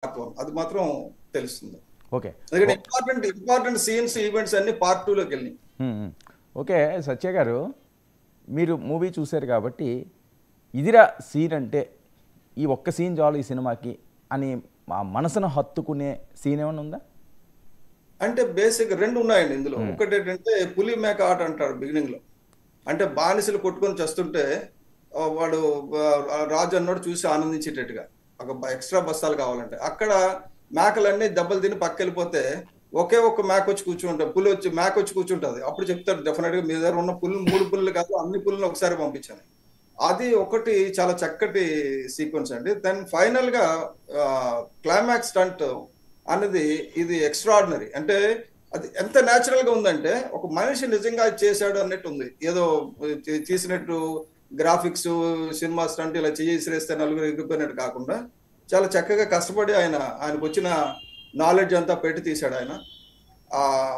Part 1 అది మాత్రం తెలుస్తుంది. ఓకే. ఎందుకంటే ఇంపార్టెంట్ సీన్స్ ఈవెంట్స్ అన్ని పార్ట్ 2 లోకి వెళ్ళి. ఓకే సత్య గారు, మీరు మూవీ చూశారు కాబట్టి ఇదిరా సీన్ అంటే ఈ ఒక్క సీన్ చాలు ఈ సినిమాకి అని మా మనసును హత్తుకునే సీన్ ఏమైనా ఉందా? అంటే బేసిక్ రెండు ఉన్నాయండి ఇందులో. ఒకటి ఏంటంటే పులి మేక ఆట అంటారు బిగినింగ్ లో. అంటే బానిసలు కొట్టుకొని చేస్తుంటే వాడు రాజు అన్నోడు చూసి ఆనందించేటట్టుగా ఒక ఎక్స్ట్రా బస్తాలు కావాలంటే అక్కడ మేకలన్నీ దెబ్బలు తిని పక్కెళ్ళిపోతే ఒకే ఒక్క మేక వచ్చి కూర్చుంటారు, పులి వచ్చి మేక వచ్చి కూర్చుంటుంది. అప్పుడు చెప్తారు డెఫినెట్ గా మీ దగ్గర ఉన్న పుల్లు 3 పుల్లు కాదు అన్ని పుల్లని ఒకసారి పంపించాను. అది ఒకటి చాలా చక్కటి సీక్వెన్స్ అండి. దెన్ ఫైనల్ గా క్లైమాక్స్ స్టంట్ అనేది ఇది ఎక్స్ట్రాడినరీ. అంటే అది ఎంత న్యాచురల్ గా ఉందంటే ఒక మనిషి నిజంగా చేశాడు అన్నట్టు ఉంది. ఏదో తీసినట్టు గ్రాఫిక్స్ సినిమా స్టంట్ ఇలా చేసిరేస్తే నలుగురు ఎగిరిపోయినట్టు కాకుండా చాలా చక్కగా కష్టపడి ఆయనకు వచ్చిన నాలెడ్జ్ అంతా పెట్టి తీశాడు ఆయన.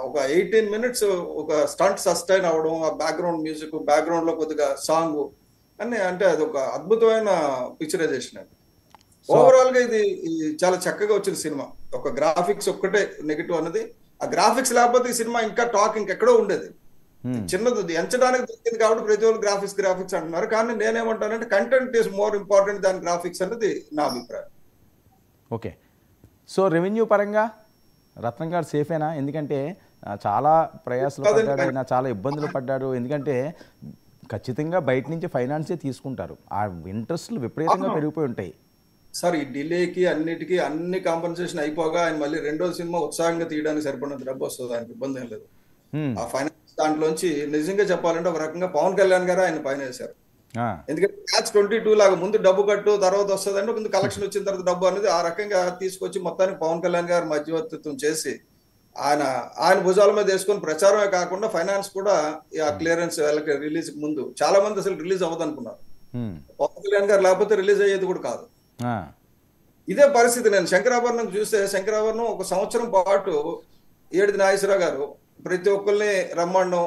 ఒక 18 minutes ఒక స్టంట్ సస్టైన్ అవ్వడం, ఆ బ్యాక్గ్రౌండ్ మ్యూజిక్, బ్యాక్గ్రౌండ్ లో కొద్దిగా సాంగ్ అన్ని, అంటే అది ఒక అద్భుతమైన పిక్చరైజేషన్ అండి. ఓవరాల్ గా ఇది చాలా చక్కగా వచ్చిన సినిమా. ఒక గ్రాఫిక్స్ ఒక్కటే నెగిటివ్ అన్నది, ఆ గ్రాఫిక్స్ లేకపోతే ఈ సినిమా ఇంకా టాక్ ఇంకెక్కడో ఉండేది. చిన్నది ఎంచడానికి దొరికింది కాబట్టి ప్రతి ఒక్కరు గ్రాఫిక్స్ అంటున్నారు. కానీ నేనేమంటానంటే content is more important than graphics అన్నది నా అభిప్రాయం. ఓకే. సో రెవెన్యూ పరంగా రత్నం గారు సేఫేనా? ఎందుకంటే చాలా ప్రయాసాలు పడ్డాడు ఆయన, చాలా ఇబ్బందులు పడ్డాడు. ఎందుకంటే ఖచ్చితంగా బయట నుంచి ఫైనాన్సే తీసుకుంటారు, ఆ ఇంట్రెస్ట్లు విపరీతంగా పెరిగిపోయి ఉంటాయి. సార్ ఈ డిలేకి అన్నిటికీ అన్ని కాంపన్సేషన్ అయిపోగా ఆయన మళ్ళీ రెండో సినిమా ఉత్సాహంగా తీయడానికి సరిపడినంత డబ్బు వస్తుంది, ఆయనకి ఇబ్బంది ఏం లేదు. ఆ ఫైనాన్స్ దాంట్లోంచి నిజంగా చెప్పాలంటే ఒక రకంగా పవన్ కళ్యాణ్ గారు ఆయన పైన వేశారు. ఎందుకంటే మ్యాచ్ 22 లాగా ముందు డబ్బు కట్టు తర్వాత వస్తుంది అంటే ముందు కలెక్షన్ వచ్చిన తర్వాత డబ్బు అనేది ఆ రకంగా తీసుకొచ్చి మొత్తానికి పవన్ కళ్యాణ్ గారు మధ్యవర్తిత్వం చేసి ఆయన భుజాల మీద వేసుకొని ప్రచారమే కాకుండా ఫైనాన్స్ కూడా ఆ క్లియరెన్స్ వాళ్ళకి రిలీజ్ ముందు చాలా మంది అసలు రిలీజ్ అవ్వదు అనుకున్నారు. పవన్ కళ్యాణ్ గారు లేకపోతే రిలీజ్ అయ్యేది కూడా కాదు. ఇదే పరిస్థితి. నేను శంకరాభరణం చూస్తే శంకరాభరణం ఒక సంవత్సరం పాటు ఏడిది నాగేశ్వరరావు గారు ప్రతి ఒక్కరిని రమ్మడం,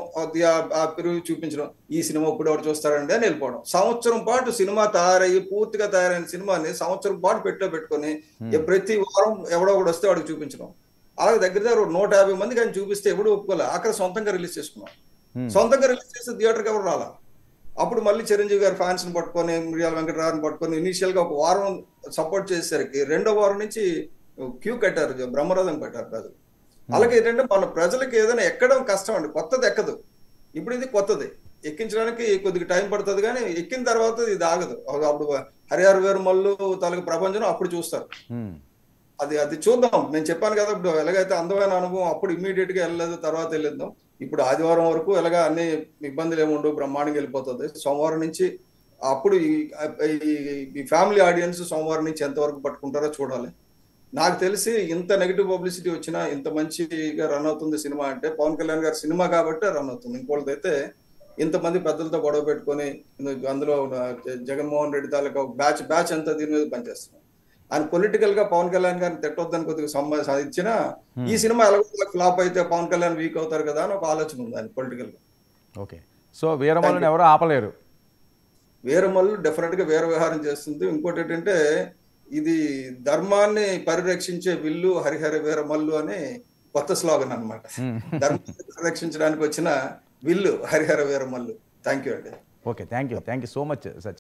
ఆ పెరుగు చూపించడం, ఈ సినిమా ఇప్పుడు ఎవరు చూస్తారండి అని వెళ్ళిపోవడం. సంవత్సరం పాటు సినిమా తయారయ్యి పూర్తిగా తయారైన సినిమాని సంవత్సరం పాటు పెట్టుకొని ప్రతి వారం ఎవడో ఒకడు వస్తే వాడికి చూపించడం. అలాగే దగ్గర 150 మందికి ఆయన చూపిస్తే ఎవడు ఒప్పుకోలే. అక్కడ సొంతంగా రిలీజ్ చేసుకున్నాం. సొంతంగా రిలీజ్ చేస్తే థియేటర్కి ఎవరు రాలా. అప్పుడు మళ్ళీ చిరంజీవి గారి ఫ్యాన్స్ ని పట్టుకొని మిర్యాల వెంకటరావుని పట్టుకొని ఇనీషియల్ గా ఒక వారం సపోర్ట్ చేసేసరికి రెండో వారం నుంచి క్యూ కట్టారు, బ్రహ్మరథం కట్టారు ప్రజలు. అలాగే ఏంటంటే మన ప్రజలకి ఏదైనా ఎక్కడం కష్టం అండి, కొత్తది ఎక్కదు. ఇప్పుడు ఇది కొత్తది ఎక్కించడానికి కొద్దిగా టైం పడుతుంది, కానీ ఎక్కిన తర్వాత ఇది ఆగదు. అప్పుడు హరిహర వీర మల్లు తలకి ప్రపంచం అప్పుడు చూస్తారు. అది చూద్దాం. నేను చెప్పాను కదా ఇప్పుడు ఎలాగైతే అందమైన అనుభవం అప్పుడు ఇమ్మీడియట్ గా వెళ్ళలేదు, తర్వాత వెళ్ళిద్దాం. ఇప్పుడు ఆదివారం వరకు ఎలాగా అన్ని ఇబ్బందులు ఏముండవు, బ్రహ్మాండంగా వెళ్ళిపోతుంది. సోమవారం నుంచి అప్పుడు ఈ ఫ్యామిలీ ఆడియన్స్ సోమవారం నుంచి ఎంతవరకు పట్టుకుంటారో చూడాలి. నాకు తెలిసి ఇంత నెగిటివ్ పబ్లిసిటీ వచ్చినా ఇంత మంచిగా రన్ అవుతుంది సినిమా అంటే పవన్ కళ్యాణ్ గారి సినిమా కాబట్టి రన్ అవుతుంది. ఇంకోటిదైతే ఇంతమంది పెద్దలతో గొడవ పెట్టుకొని అందులో జగన్మోహన్ రెడ్డి తాలూకా బ్యాచ్ అంతా దీని మీద పనిచేస్తున్నాం. ఆయన పొలిటికల్ గా పవన్ కళ్యాణ్ గారిని తిట్టొద్దని కొద్దిగా సాధించిన ఈ సినిమా ఎలాగో ఫ్లాప్ అయితే పవన్ కళ్యాణ్ వీక్ అవుతారు కదా అని ఒక ఆలోచన ఉంది ఆయన పొలిటికల్ గా. ఓకే. సో వీరమల్లుని ఎవరు ఆపలేరు. వీరమల్లు డెఫినెట్ గా వీర విహారం చేస్తుంది. ఇంకోటి ఏంటంటే ఇది ధర్మాన్ని పరిరక్షించే విల్లు హరిహర వీరమల్లు అని కొత్త స్లోగన్ అనమాట. ధర్మాన్ని పరిరక్షించడానికి వచ్చిన విల్లు హరిహర వీరమల్లు. థ్యాంక్ యూ అండి. Okay, thank you so much Satya.